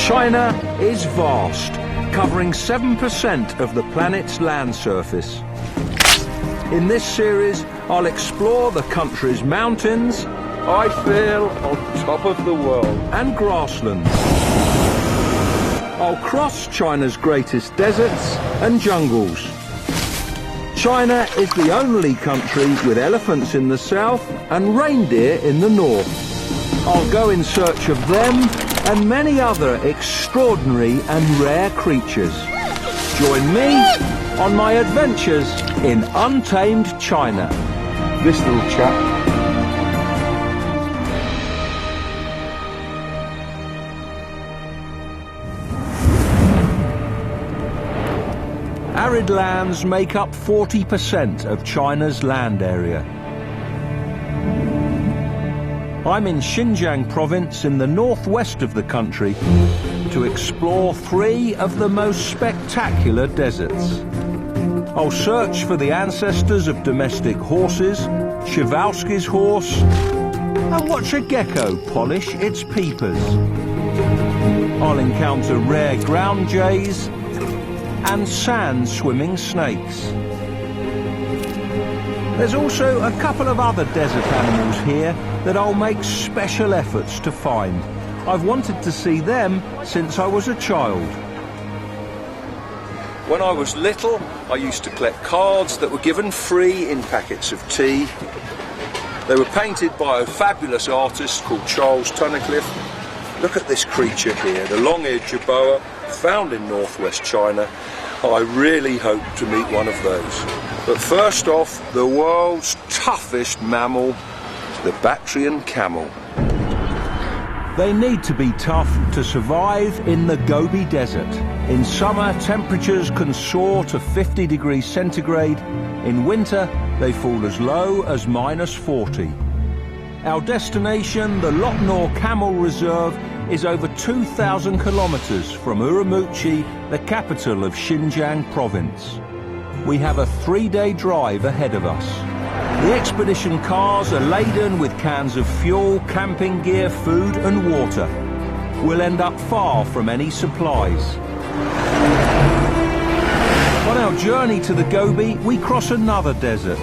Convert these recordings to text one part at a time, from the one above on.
China is vast, covering 7% of the planet's land surface. In this series, I'll explore the country's mountains. I feel on top of the world. And grasslands. I'll cross China's greatest deserts and jungles. China is the only country with elephants in the south and reindeer in the north. I'll go in search of them and many other extraordinary and rare creatures. Join me on my adventures in untamed China. This little chap. Arid lands make up 40% of China's land area. I'm in Xinjiang province in the northwest of the country to explore 3 of the most spectacular deserts. I'll search for the ancestors of domestic horses, Przewalski's horse, and watch a gecko polish its peepers. I'll encounter rare ground jays and sand-swimming snakes. There's also a couple of other desert animals here that I'll make special efforts to find. I've wanted to see them since I was a child. When I was little, I used to collect cards that were given free in packets of tea. They were painted by a fabulous artist called Charles Tunnicliffe. Look at this creature here, the long-eared jerboa, found in northwest China. I really hope to meet one of those. But first off, the world's toughest mammal, the Bactrian camel. They need to be tough to survive in the Gobi Desert. In summer, temperatures can soar to 50 degrees centigrade. In winter, they fall as low as -40. Our destination, the Lop Nor Camel Reserve, is over 2,000 kilometers from Urumqi, the capital of Xinjiang province. We have a 3-day drive ahead of us. The expedition cars are laden with cans of fuel, camping gear, food and water. We'll end up far from any supplies. On our journey to the Gobi, we cross another desert.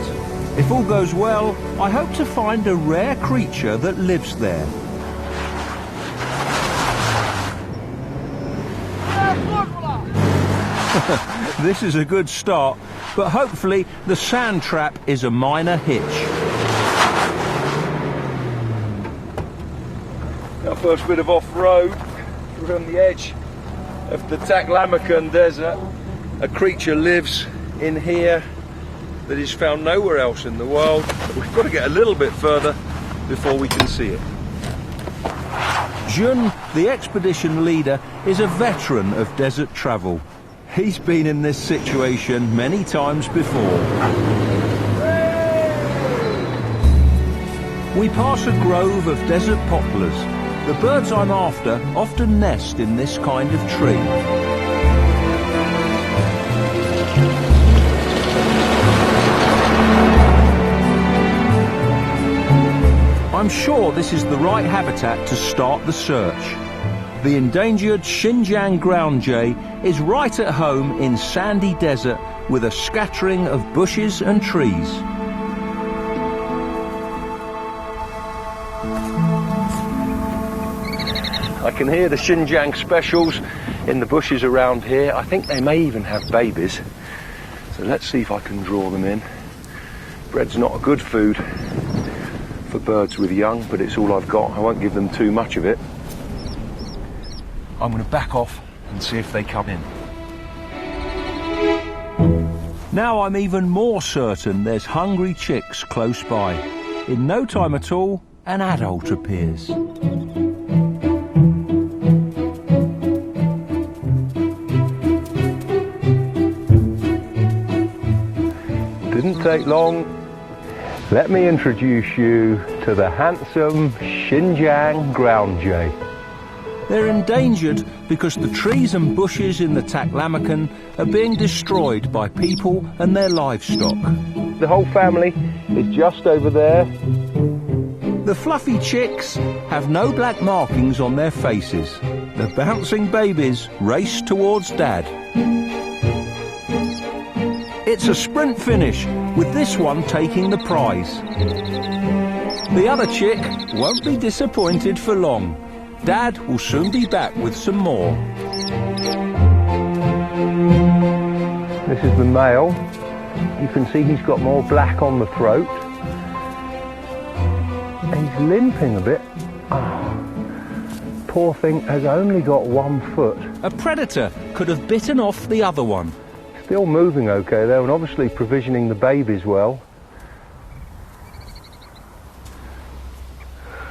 If all goes well, I hope to find a rare creature that lives there. This is a good start, but hopefully the sand trap is a minor hitch. Our first bit of off-road, we're on the edge of the Taklamakan Desert. A creature lives in here that is found nowhere else in the world. But we've got to get a little bit further before we can see it. Jun, the expedition leader, is a veteran of desert travel. He's been in this situation many times before. We pass a grove of desert poplars. The birds I'm after often nest in this kind of tree. I'm sure this is the right habitat to start the search. The endangered Xinjiang ground jay is right at home in sandy desert with a scattering of bushes and trees. I can hear the Xinjiang specials in the bushes around here. I think they may even have babies. So let's see if I can draw them in. Bread's not a good food for birds with young, but it's all I've got. I won't give them too much of it. I'm going to back off and see if they come in. Now I'm even more certain there's hungry chicks close by. In no time at all, an adult appears. Didn't take long. Let me introduce you to the handsome Xinjiang ground jay. They're endangered because the trees and bushes in the Taklamakan are being destroyed by people and their livestock. The whole family is just over there. The fluffy chicks have no black markings on their faces. the bouncing babies race towards Dad. It's a sprint finish, with this one taking the prize. The other chick won't be disappointed for long. Dad will soon be back with some more. This is the male. You can see he's got more black on the throat. He's limping a bit. Poor thing has only got 1 foot. A predator could have bitten off the other one. Still moving okay though, and obviously provisioning the babies well.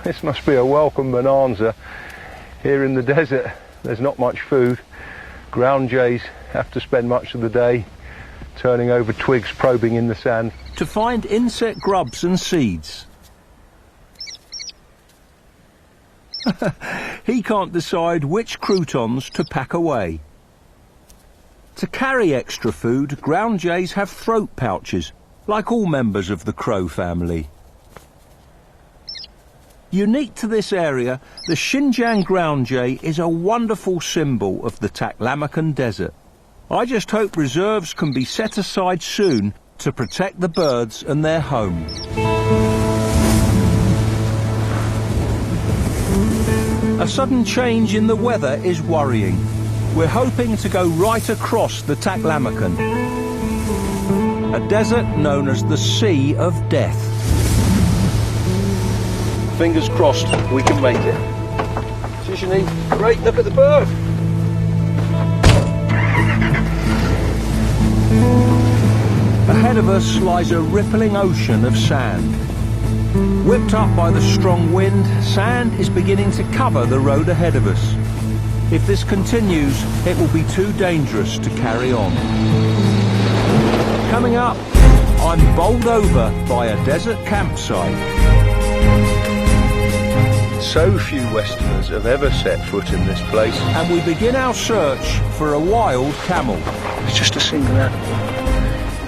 This must be a welcome bonanza. Here in the desert, there's not much food. Ground jays have to spend much of the day turning over twigs, probing in the sand to find insect grubs and seeds. He can't decide which croutons to pack away. To carry extra food, ground jays have throat pouches, like all members of the crow family. Unique to this area, the Xinjiang ground jay is a wonderful symbol of the Taklamakan Desert. I just hope reserves can be set aside soon to protect the birds and their home. A sudden change in the weather is worrying. We're hoping to go right across the Taklamakan, a desert known as the Sea of Death. Fingers crossed we can make it. Shishini, great, look at the bird. Ahead of us lies a rippling ocean of sand. Whipped up by the strong wind, sand is beginning to cover the road ahead of us. If this continues, it will be too dangerous to carry on. Coming up, I'm bowled over by a desert campsite. So few Westerners have ever set foot in this place. And we begin our search for a wild camel. It's just a single animal,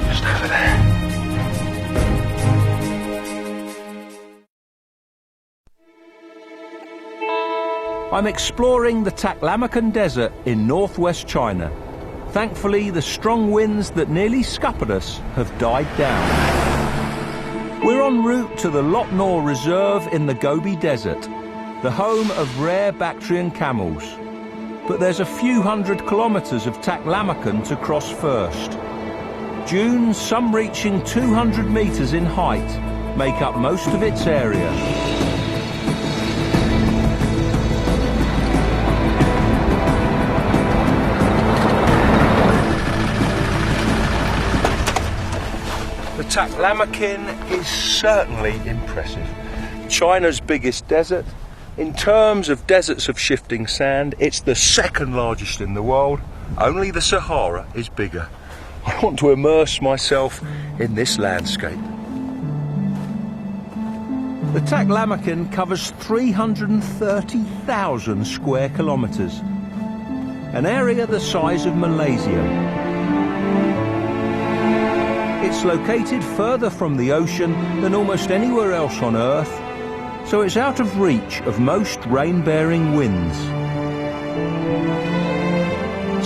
just over there. I'm exploring the Taklamakan Desert in northwest China. Thankfully, the strong winds that nearly scuppered us have died down. We're en route to the Lot Nor Reserve in the Gobi Desert, the home of rare Bactrian camels. But there's a few hundred kilometres of Taklamakan to cross first. Dunes, some reaching 200 metres in height, make up most of its area. The Taklamakan is certainly impressive. China's biggest desert. In terms of deserts of shifting sand, it's the second largest in the world. Only the Sahara is bigger. I want to immerse myself in this landscape. The Taklamakan covers 330,000 square kilometres, an area the size of Malaysia. It's located further from the ocean than almost anywhere else on Earth, so it's out of reach of most rain-bearing winds.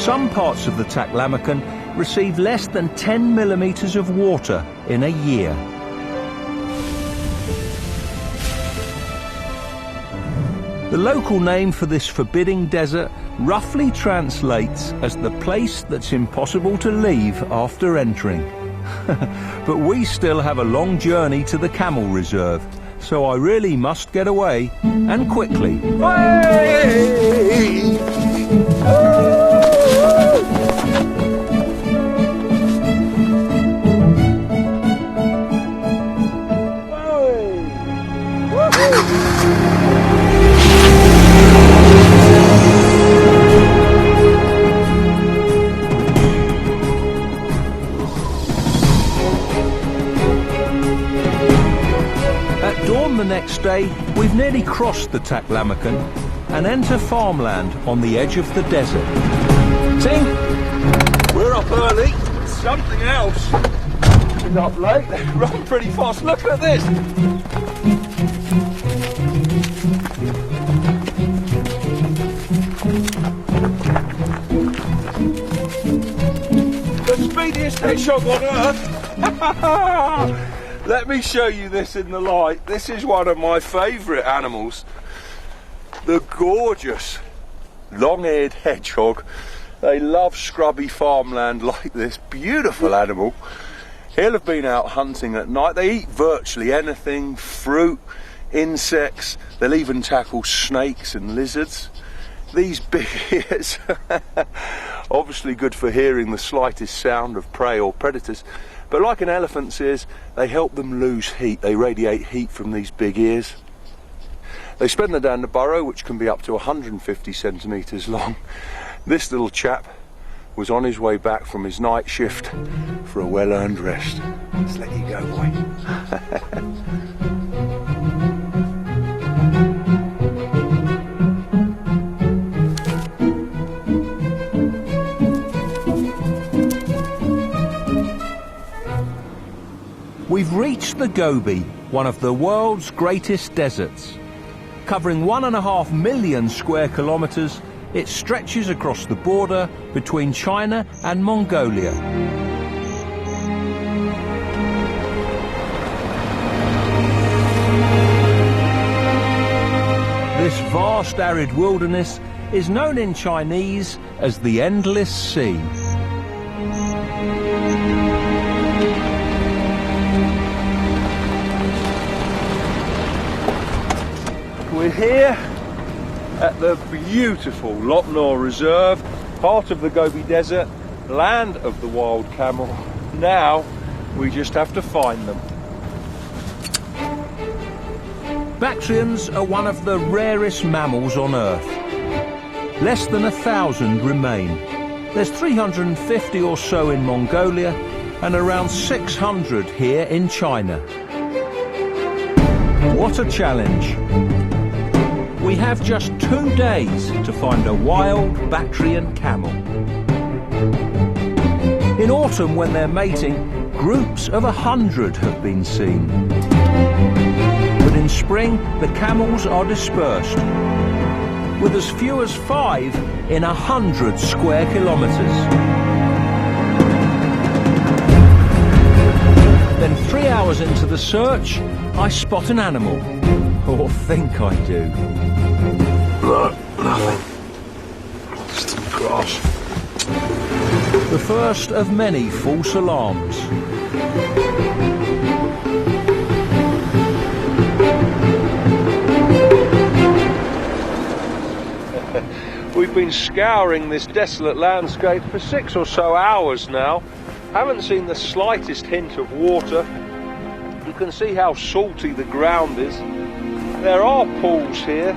Some parts of the Taklamakan receive less than 10 millimetres of water in a year. The local name for this forbidding desert roughly translates as the place that's impossible to leave after entering. But we still have a long journey to the camel reserve, so I really must get away, and quickly. Hey! The next day, we've nearly crossed the Taklamakan and enter farmland on the edge of the desert. See? We're up early. Something else is up late. They run pretty fast. Look at this. hedgehog on earth. Let me show you this in the light. This is one of my favourite animals. The gorgeous long-eared hedgehog. They love scrubby farmland like this. Beautiful animal. He'll have been out hunting at night. They eat virtually anything, fruit, insects. They'll even tackle snakes and lizards. These big ears, obviously good for hearing the slightest sound of prey or predators, but like an elephant's ears, they help them lose heat. They radiate heat from these big ears. They spend the day in the burrow, which can be up to 150 centimetres long. This little chap was on his way back from his night shift for a well-earned rest. Let's let you go, boy. We've reached the Gobi, one of the world's greatest deserts. Covering 1.5 million square kilometres, it stretches across the border between China and Mongolia. This vast arid wilderness is known in Chinese as the Endless Sea. We're here at the beautiful Lop Nor Reserve, part of the Gobi Desert, land of the wild camel. Now we just have to find them. Bactrians are one of the rarest mammals on Earth. Less than 1,000 remain. There's 350 or so in Mongolia and around 600 here in China. What a challenge! We have just 2 days to find a wild Bactrian camel. In autumn, when they're mating, groups of 100 have been seen. But in spring, the camels are dispersed, with as few as 5 in 100 square kilometres. Then 3 hours into the search, I spot an animal, or think I do. Look, nothing. Just grass. The first of many false alarms. We've been scouring this desolate landscape for 6 or so hours now. Haven't seen the slightest hint of water. You can see how salty the ground is. There are pools here,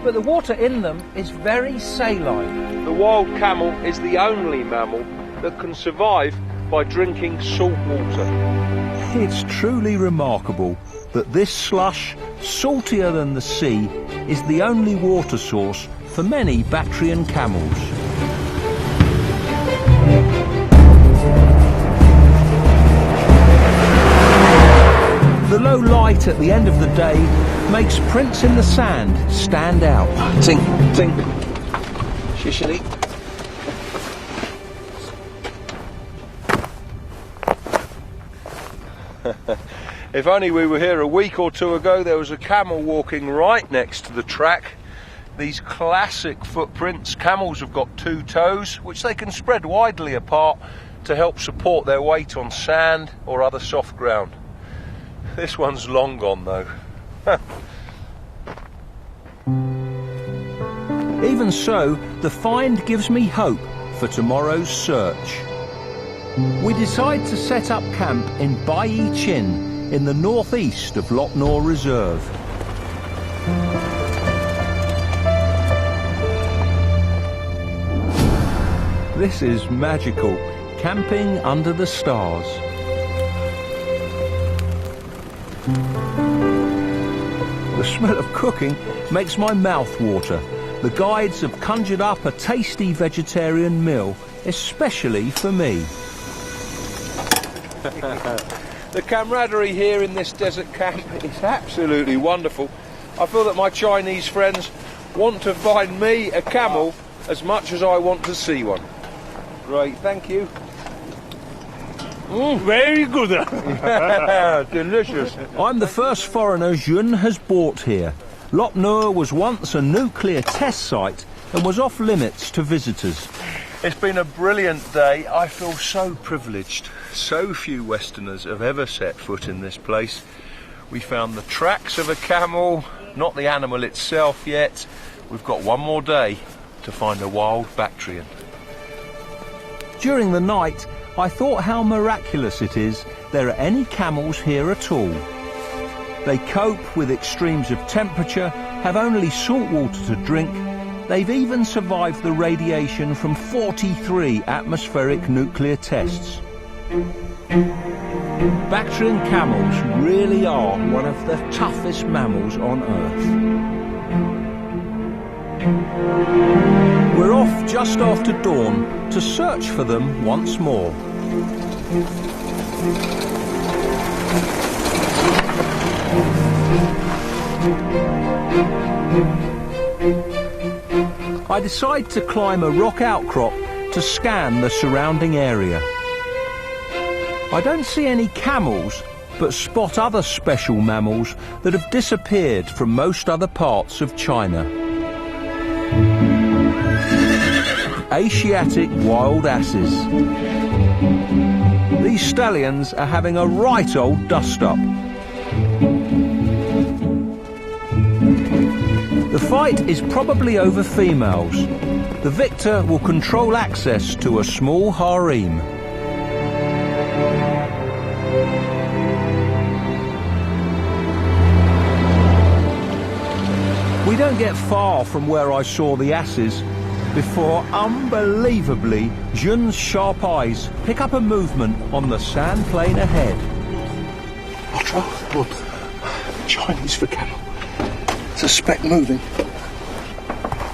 but the water in them is very saline. The wild camel is the only mammal that can survive by drinking salt water. It's truly remarkable that this slush, saltier than the sea, is the only water source for many Bactrian camels. The low light at the end of the day makes prints in the sand stand out. Tink, tink, shishili. If only we were here a week or two ago, there was a camel walking right next to the track. These classic footprints. Camels have got 2 toes, which they can spread widely apart to help support their weight on sand or other soft ground. This one's long gone though. Even so, the find gives me hope for tomorrow's search. We decide to set up camp in Bai Chin in the northeast of Lop Nor Reserve. This is magical, camping under the stars. The smell of cooking makes my mouth water. The guides have conjured up a tasty vegetarian meal, especially for me. The camaraderie here in this desert camp is absolutely wonderful. I feel that my Chinese friends want to find me a camel as much as I want to see one. Great, thank you. Very good. Yeah, delicious. I'm the first foreigner Jun has bought here. Lop Nur was once a nuclear test site and was off limits to visitors. It's been a brilliant day. I feel so privileged. So few Westerners have ever set foot in this place. We found the tracks of a camel, not the animal itself yet. We've got one more day to find a wild Bactrian. During the night, I thought how miraculous it is there are any camels here at all. They cope with extremes of temperature, have only salt water to drink. They've even survived the radiation from 43 atmospheric nuclear tests. Bactrian camels really are one of the toughest mammals on Earth. We're off just after dawn to search for them once more. I decide to climb a rock outcrop to scan the surrounding area. I don't see any camels, but spot other special mammals that have disappeared from most other parts of China. Asiatic wild asses. These stallions are having a right old dust-up. The fight is probably over females. The victor will control access to a small harem. We don't get far from where I saw the asses before, unbelievably, Jun's sharp eyes pick up a movement on the sand plain ahead. Look, Chinese for camel. It's a speck moving.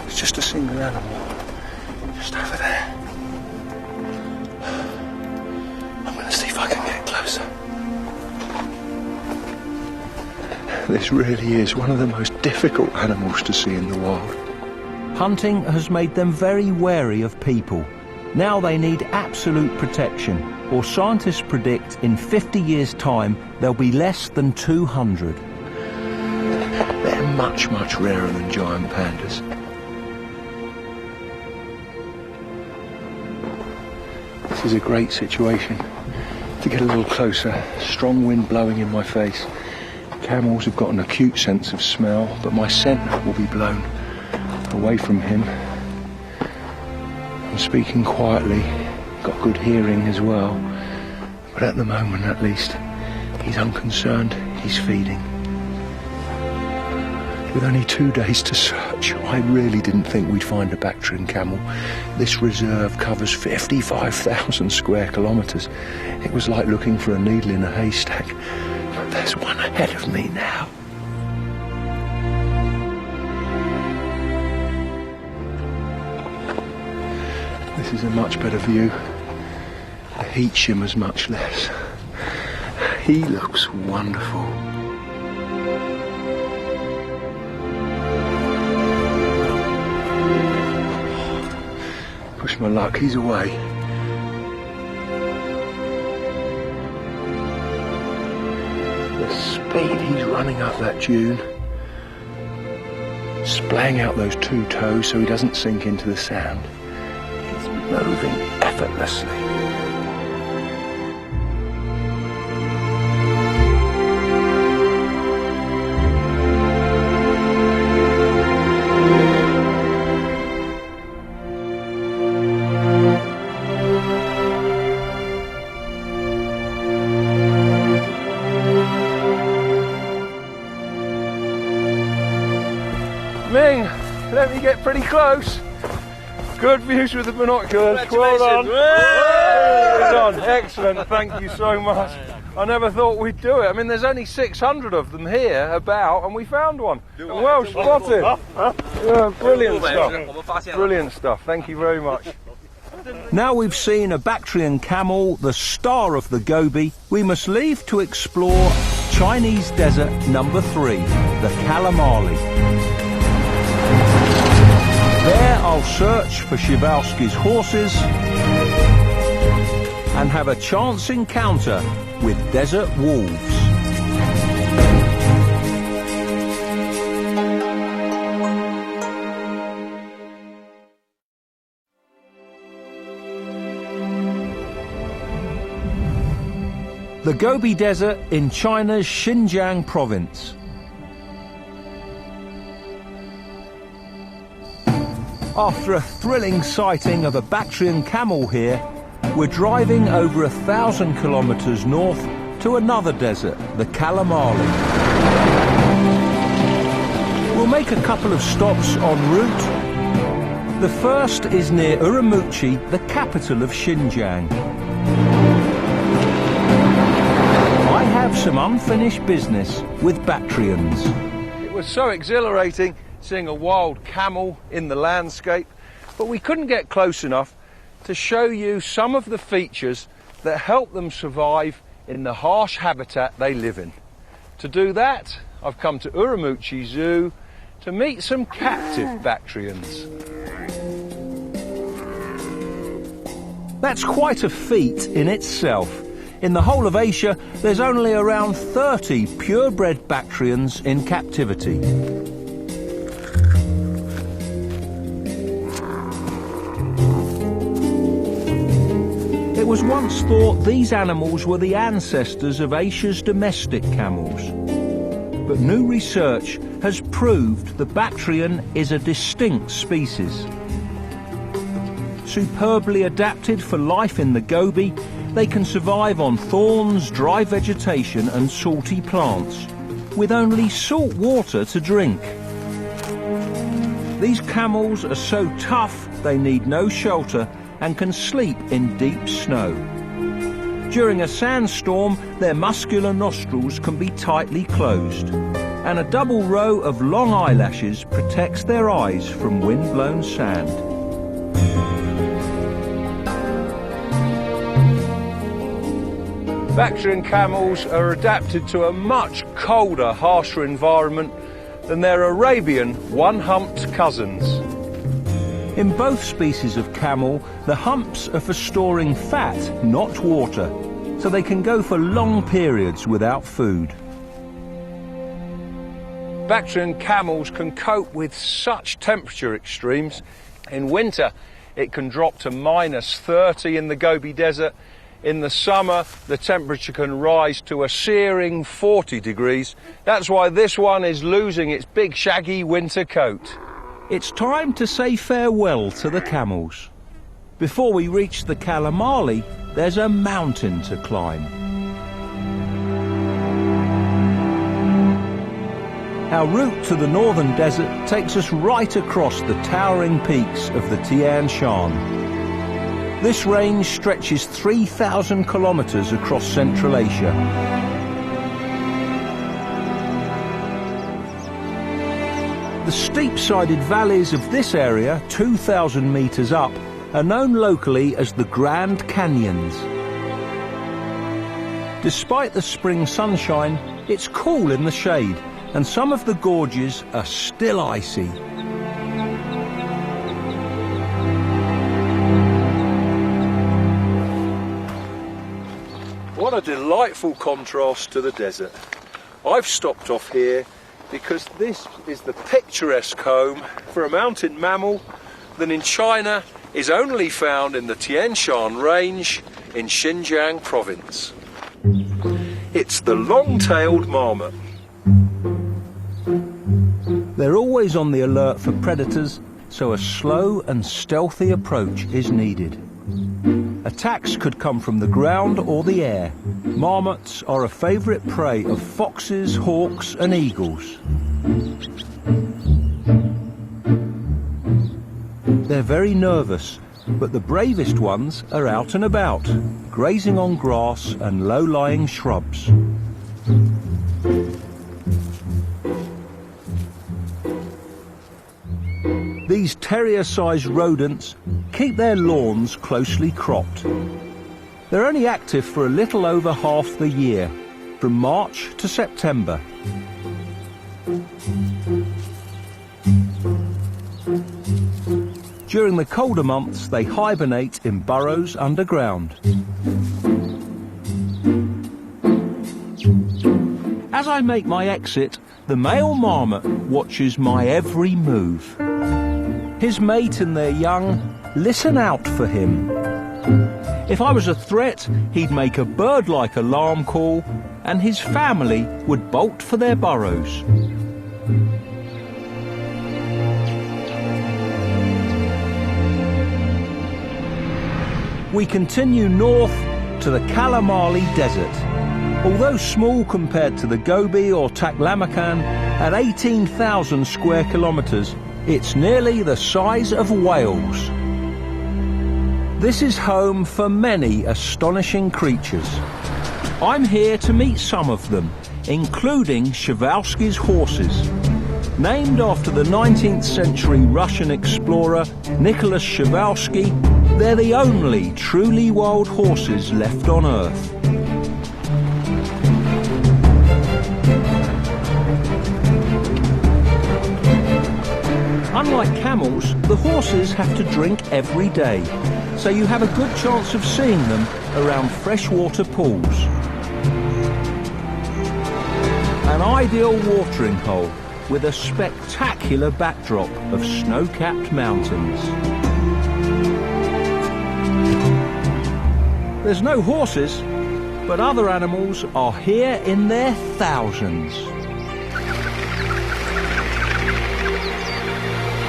It's just a single animal. Just over there. I'm going to see if I can get closer. This really is one of the most difficult animals to see in the wild. Hunting has made them very wary of people. Now they need absolute protection, or scientists predict in 50 years' time there'll be less than 200. They're much, much rarer than giant pandas. This is a great situation to get a little closer. Strong wind blowing in my face. Camels have got an acute sense of smell, but my scent will be blown away from him. I'm speaking quietly, got good hearing as well, but at the moment at least, he's unconcerned, he's feeding. With only 2 days to search, I really didn't think we'd find a Bactrian camel. This reserve covers 55,000 square kilometres. It was like looking for a needle in a haystack. But there's one ahead of me now. This is a much better view. The heat shimmers much less. He looks wonderful. Push my luck, he's away. The speed he's running up that dune, splaying out those 2 toes so he doesn't sink into the sand. He's moving effortlessly. Ming, let me get pretty close. Good views with the binoculars. Well done. Well done. Excellent. Thank you so much. I never thought we'd do it. I mean, there's only 600 of them here about, and we found one. Well spotted. Yeah, brilliant stuff. Brilliant stuff. Thank you very much. Now we've seen a Bactrian camel, the star of the Gobi, we must leave to explore Chinese desert number 3, the Kalamali. There I'll search for Przewalski's horses and have a chance encounter with desert wolves. The Gobi Desert in China's Xinjiang province. After a thrilling sighting of a Bactrian camel here, we're driving over 1,000 kilometers north to another desert, the Kalamali. We'll make a couple of stops en route. The first is near Urumqi, the capital of Xinjiang. I have some unfinished business with Bactrians. It was so exhilarating seeing a wild camel in the landscape, but we couldn't get close enough to show you some of the features that help them survive in the harsh habitat they live in. To do that, I've come to Urumqi Zoo to meet some captive Bactrians. That's quite a feat in itself. In the whole of Asia, there's only around 30 purebred Bactrians in captivity. It was once thought these animals were the ancestors of Asia's domestic camels. But new research has proved the Bactrian is a distinct species. Superbly adapted for life in the Gobi, they can survive on thorns, dry vegetation and salty plants, with only salt water to drink. These camels are so tough they need no shelter and can sleep in deep snow. During a sandstorm, their muscular nostrils can be tightly closed, and a double row of long eyelashes protects their eyes from wind-blown sand. Bactrian camels are adapted to a much colder, harsher environment than their Arabian one-humped cousins. In both species of camel, the humps are for storing fat, not water, so they can go for long periods without food. Bactrian camels can cope with such temperature extremes. In winter, it can drop to -30 in the Gobi Desert. In the summer, the temperature can rise to a searing 40 degrees. That's why this one is losing its big shaggy winter coat. It's time to say farewell to the camels. Before we reach the Kalamali, there's a mountain to climb. Our route to the northern desert takes us right across the towering peaks of the Tian Shan. This range stretches 3,000 kilometers across Central Asia. The steep-sided valleys of this area, 2,000 meters up, are known locally as the Grand Canyons. Despite the spring sunshine, it's cool in the shade, and some of the gorges are still icy. What a delightful contrast to the desert. I've stopped off here because this is the picturesque home for a mountain mammal that in China is only found in the Tian Shan range in Xinjiang province. It's the long-tailed marmot. They're always on the alert for predators, so a slow and stealthy approach is needed. Attacks could come from the ground or the air. Marmots are a favourite prey of foxes, hawks and eagles. They're very nervous, but the bravest ones are out and about, grazing on grass and low-lying shrubs. These terrier-sized rodents keep their lawns closely cropped. They're only active for a little over half the year, from March to September. During the colder months, they hibernate in burrows underground. As I make my exit, the male marmot watches my every move. His mate and their young listen out for him. If I was a threat, he'd make a bird-like alarm call, and his family would bolt for their burrows. We continue north to the Kalamali Desert. Although small compared to the Gobi or Taklamakan, at 18,000 square kilometres, it's nearly the size of Wales. This is home for many astonishing creatures. I'm here to meet some of them, including Przewalski's horses. Named after the 19th century Russian explorer Nicholas Przewalski, they're the only truly wild horses left on Earth. Unlike camels, the horses have to drink every day, so you have a good chance of seeing them around freshwater pools. An ideal watering hole with a spectacular backdrop of snow-capped mountains. There's no horses, but other animals are here in their thousands.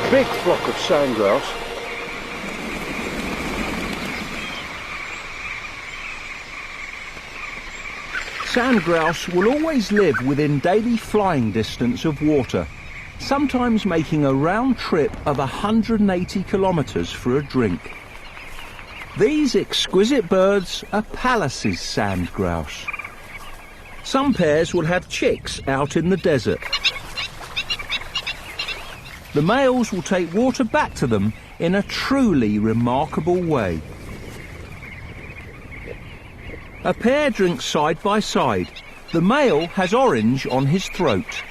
Big flock of sandgrouse. Sandgrouse will always live within daily flying distance of water, sometimes making a round trip of 180 kilometres for a drink. These exquisite birds are Pallas's sandgrouse. Some pairs will have chicks out in the desert. The males will take water back to them in a truly remarkable way. A pair drink side by side. The male has orange on his throat.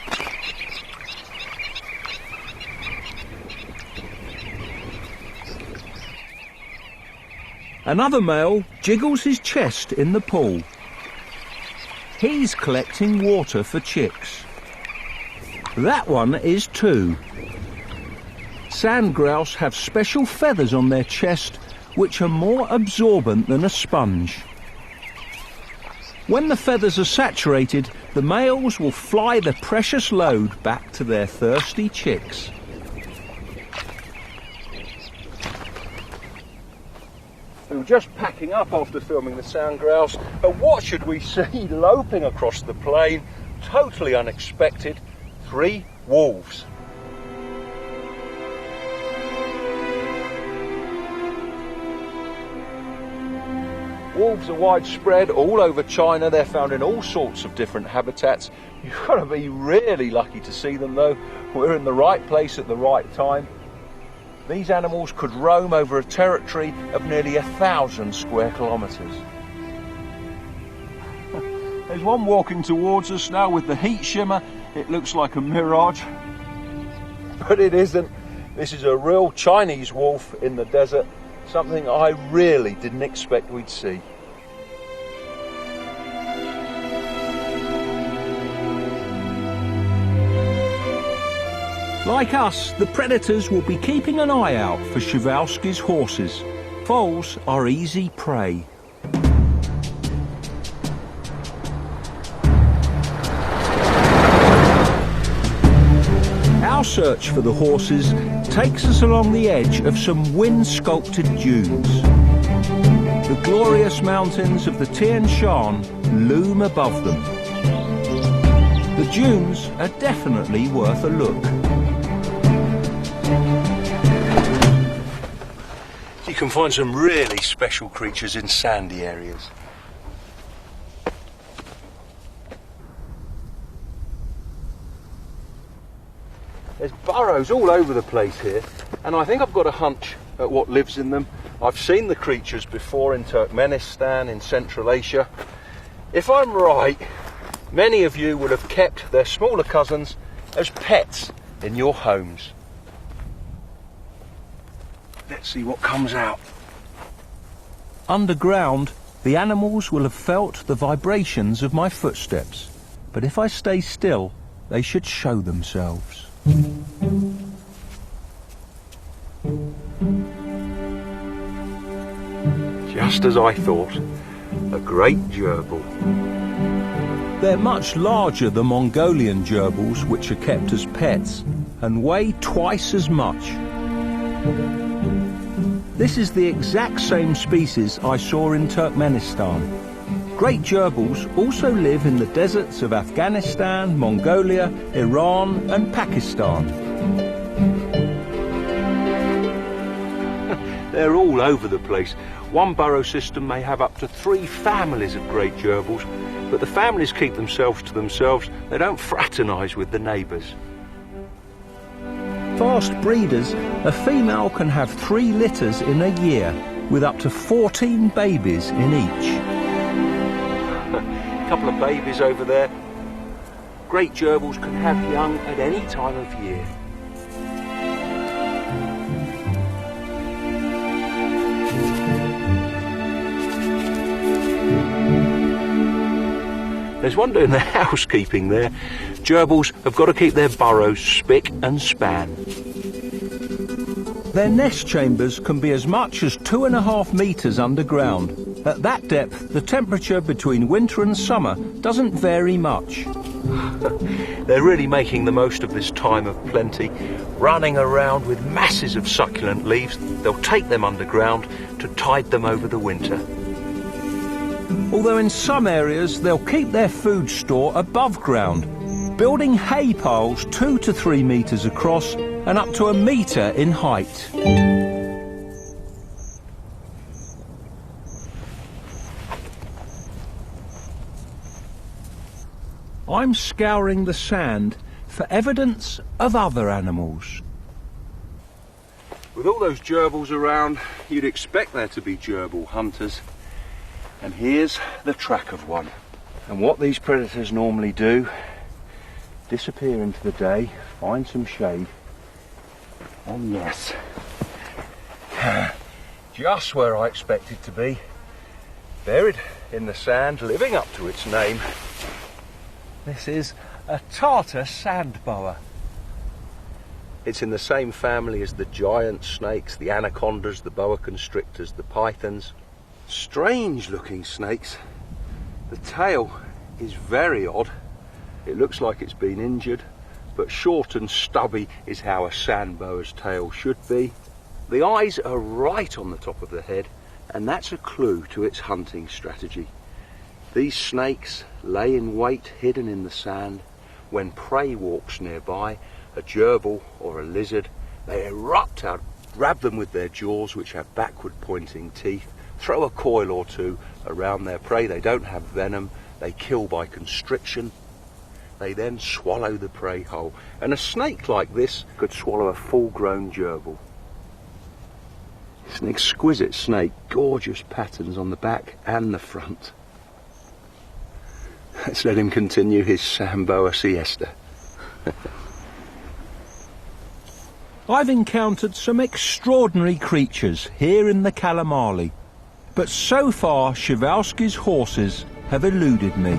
Another male jiggles his chest in the pool. He's collecting water for chicks. That one is too. Sandgrouse have special feathers on their chest which are more absorbent than a sponge. When the feathers are saturated, the males will fly the precious load back to their thirsty chicks. We were just packing up after filming the sandgrouse, and what should we see loping across the plain, totally unexpected? 3 wolves. Wolves are widespread all over China. They're found in all sorts of different habitats. You've got to be really lucky to see them though. We're in the right place at the right time. These animals could roam over a territory of nearly 1,000 square kilometres. There's one walking towards us now with the heat shimmer. It looks like a mirage, but it isn't. This is a real Chinese wolf in the desert. Something I really didn't expect we'd see. Like us, the predators will be keeping an eye out for Przewalski's horses. Foals are easy prey. Our search for the horses takes us along the edge of some wind-sculpted dunes. The glorious mountains of the Tian Shan loom above them. The dunes are definitely worth a look. You can find some really special creatures in sandy areas. There's burrows all over the place here, and I think I've got a hunch at what lives in them. I've seen the creatures before in Turkmenistan, in Central Asia. If I'm right, many of you would have kept their smaller cousins as pets in your homes. Let's see what comes out. Underground, the animals will have felt the vibrations of my footsteps. But if I stay still, they should show themselves. Just as I thought, a great gerbil. They're much larger than Mongolian gerbils, which are kept as pets, and weigh twice as much. This is the exact same species I saw in Turkmenistan. Great gerbils also live in the deserts of Afghanistan, Mongolia, Iran and Pakistan. They're all over the place. One burrow system may have up to 3 families of great gerbils, but the families keep themselves to themselves. They don't fraternise with the neighbours. Fast breeders, a female can have 3 litters in a year, with up to 14 babies in each. A couple of babies over there. Great gerbils can have young at any time of year. There's one doing the housekeeping there. Gerbils have got to keep their burrows spick and span. Their nest chambers can be as much as 2.5 metres underground. At that depth, the temperature between winter and summer doesn't vary much. They're really making the most of this time of plenty, running around with masses of succulent leaves. They'll take them underground to tide them over the winter. Although in some areas they'll keep their food store above ground, building hay piles 2 to 3 metres across and up to 1 metre in height. I'm scouring the sand for evidence of other animals. With all those gerbils around, you'd expect there to be gerbil hunters. And here's the track of one. And what these predators normally do, disappear into the day, find some shade, and yes, just where I expect it to be, buried in the sand, living up to its name. This is a Tartar sand boa. It's in the same family as the giant snakes, the anacondas, the boa constrictors, the pythons. Strange looking snakes. The tail is very odd. It looks like it's been injured, but short and stubby is how a sand boa's tail should be. The eyes are right on the top of the head, and that's a clue to its hunting strategy. These snakes lay in wait hidden in the sand. When prey walks nearby, a gerbil or a lizard, they erupt out, grab them with their jaws, which have backward pointing teeth, throw a coil or two around their prey. They don't have venom, they kill by constriction. They then swallow the prey whole. And a snake like this could swallow a full-grown gerbil. It's an exquisite snake, gorgeous patterns on the back and the front. Let's let him continue his sand boa siesta. I've encountered some extraordinary creatures here in the Kalamali. But so far, Przewalski's horses have eluded me.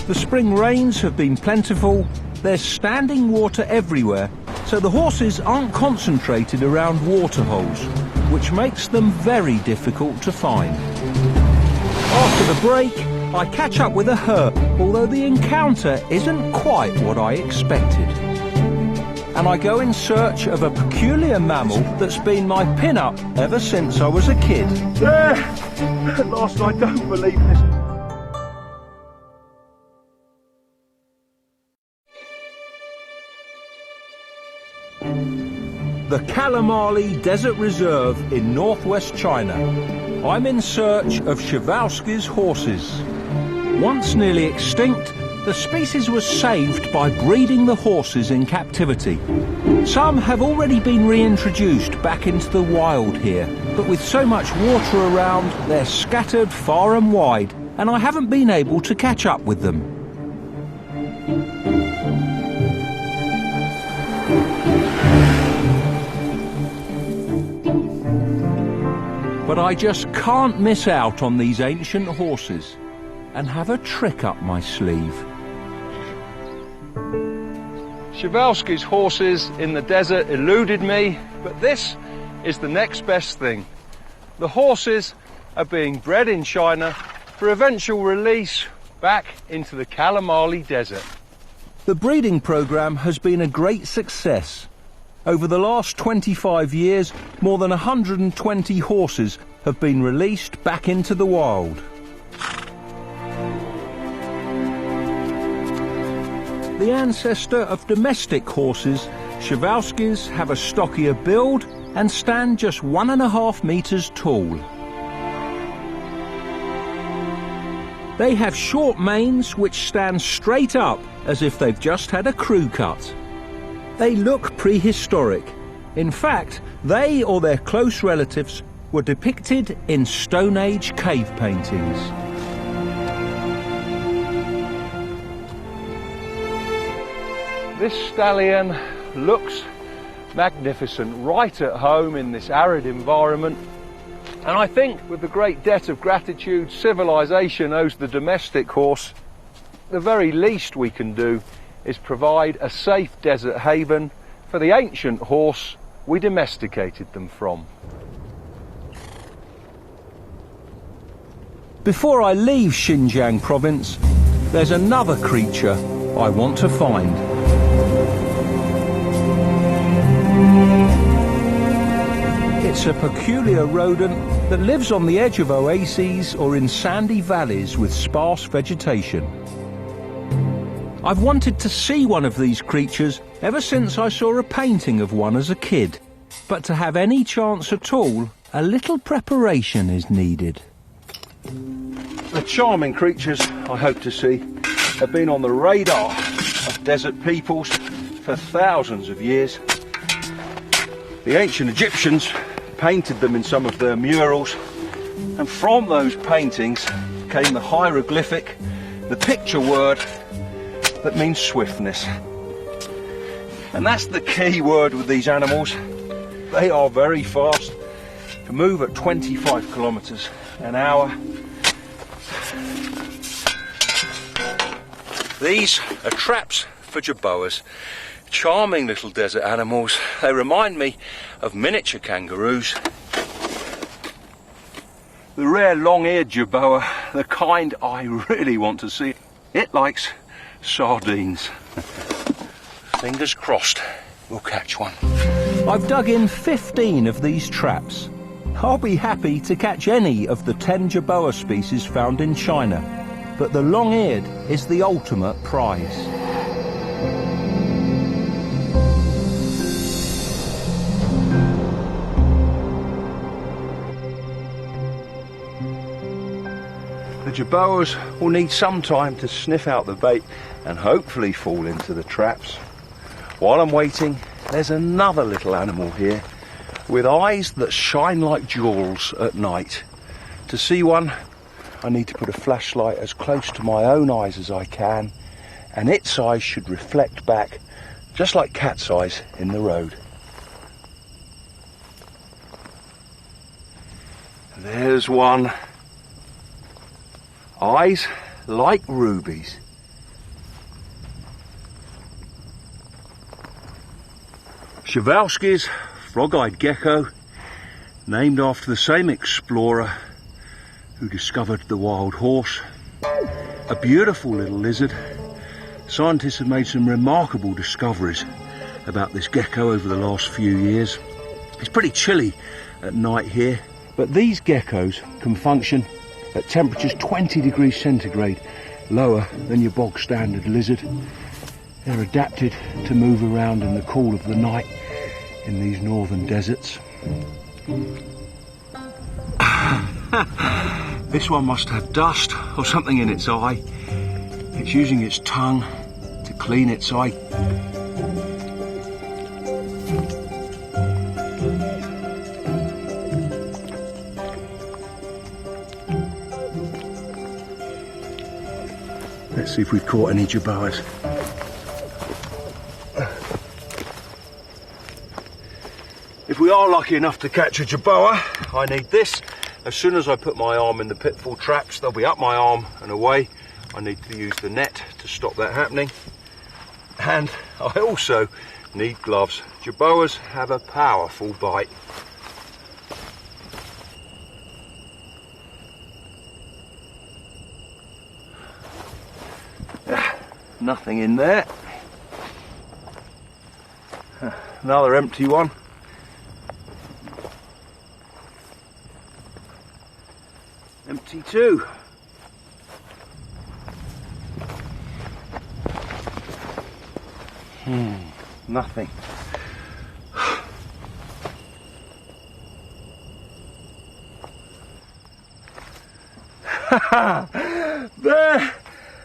The spring rains have been plentiful, there's standing water everywhere, so the horses aren't concentrated around waterholes, which makes them very difficult to find. After the break, I catch up with a herd, although the encounter isn't quite what I expected. And I go in search of a peculiar mammal that's been my pin-up ever since I was a kid. There! At last, I don't believe this. The Kalamali Desert Reserve in northwest China. I'm in search of Przewalski's horses. Once nearly extinct, the species was saved by breeding the horses in captivity. Some have already been reintroduced back into the wild here, but with so much water around, they're scattered far and wide, and I haven't been able to catch up with them. But I just can't miss out on these ancient horses and have a trick up my sleeve. Przewalski's horses in the desert eluded me, but this is the next best thing. The horses are being bred in China for eventual release back into the Kalamali Desert. The breeding program has been a great success. Over the last 25 years, more than 120 horses have been released back into the wild. The ancestor of domestic horses, Przewalskis have a stockier build and stand just 1.5 meters tall. They have short manes which stand straight up as if they've just had a crew cut. They look prehistoric. In fact, they or their close relatives were depicted in Stone Age cave paintings. This stallion looks magnificent, right at home in this arid environment. And I think with the great debt of gratitude civilization owes the domestic horse, the very least we can do is provide a safe desert haven for the ancient horse we domesticated them from. Before I leave Xinjiang province, there's another creature I want to find. It's a peculiar rodent that lives on the edge of oases or in sandy valleys with sparse vegetation. I've wanted to see one of these creatures ever since I saw a painting of one as a kid. But to have any chance at all, a little preparation is needed. The charming creatures I hope to see have been on the radar of desert peoples for thousands of years. The ancient Egyptians painted them in some of their murals, and from those paintings came the hieroglyphic, the picture word that means swiftness. And that's the key word with these animals. They are very fast, can move at 25 kilometers an hour. These are traps for jerboas. Charming little desert animals. They remind me of miniature kangaroos. The rare long-eared jerboa, the kind I really want to see. It likes sardines. Fingers crossed we'll catch one. I've dug in 15 of these traps. I'll be happy to catch any of the 10 jerboa species found in China, but the long-eared is the ultimate prize. The jerboas will need some time to sniff out the bait and hopefully fall into the traps. While I'm waiting, there's another little animal here with eyes that shine like jewels at night. To see one, I need to put a flashlight as close to my own eyes as I can, and its eyes should reflect back, just like cat's eyes in the road. There's one. Eyes like rubies. Przewalski's frog-eyed gecko, named after the same explorer who discovered the wild horse. A beautiful little lizard. Scientists have made some remarkable discoveries about this gecko over the last few years. It's pretty chilly at night here, but these geckos can function at temperatures 20 degrees centigrade lower than your bog standard lizard. They're adapted to move around in the cool of the night in these northern deserts. This one must have dust or something in its eye. It's using its tongue to clean its eye. Let's see if we've caught any jerboas. If we are lucky enough to catch a jerboa, I need this As soon as I put my arm in the pitfall traps, they'll be up my arm and away. I need to use the net to stop that happening. And I also need gloves. Jerboas have a powerful bite. Nothing in there. Another empty one. Empty too. Nothing. There!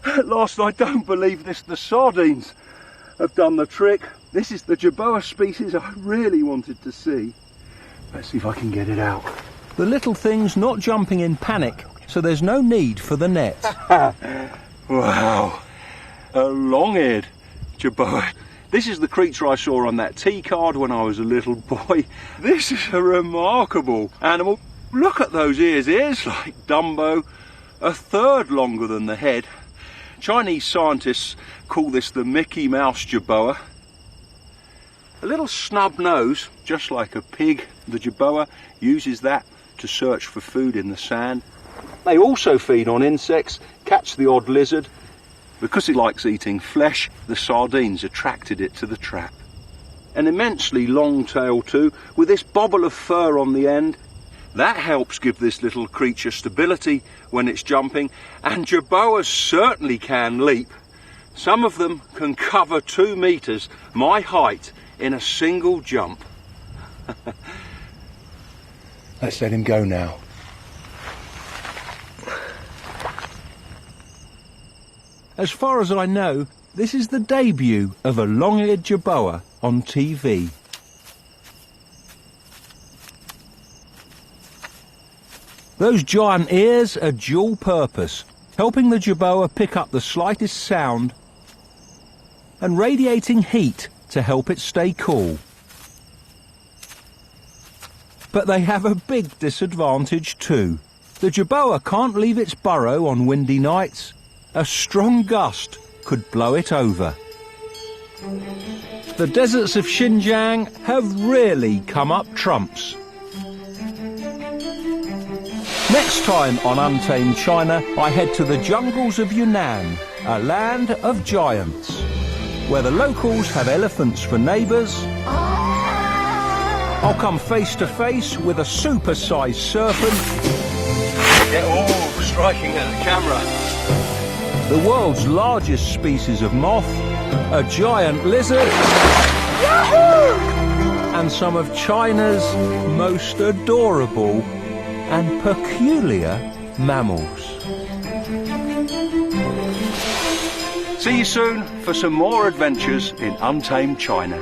At last, I don't believe this. The sardines have done the trick. This is the Jerboa species I really wanted to see. Let's see if I can get it out. The little thing's not jumping in panic, so there's no need for the net. Wow, a long-eared Jerboa. This is the creature I saw on that tea card when I was a little boy. This is a remarkable animal. Look at those ears like Dumbo, a third longer than the head. Chinese scientists call this the Mickey Mouse Jerboa. A little snub nose, just like a pig. The Jerboa uses that to search for food in the sand. They also feed on insects, catch the odd lizard. Because it likes eating flesh, the sardines attracted it to the trap. An immensely long tail too, with this bobble of fur on the end. That helps give this little creature stability when it's jumping, and Jerboas certainly can leap. Some of them can cover 2 meters, my height, in a single jump. Let's let him go now. As far as I know, this is the debut of a long-eared Jerboa on TV. Those giant ears are dual purpose, helping the Jerboa pick up the slightest sound and radiating heat to help it stay cool. But they have a big disadvantage too. The Jerboa can't leave its burrow on windy nights. A strong gust could blow it over. The deserts of Xinjiang have really come up trumps. Next time on Untamed China, I head to the jungles of Yunnan, a land of giants, where the locals have elephants for neighbours. I'll come face to face with a super-sized serpent. Striking at the camera. The world's largest species of moth, a giant lizard, Yahoo! And some of China's most adorable and peculiar mammals. See you soon for some more adventures in Untamed China.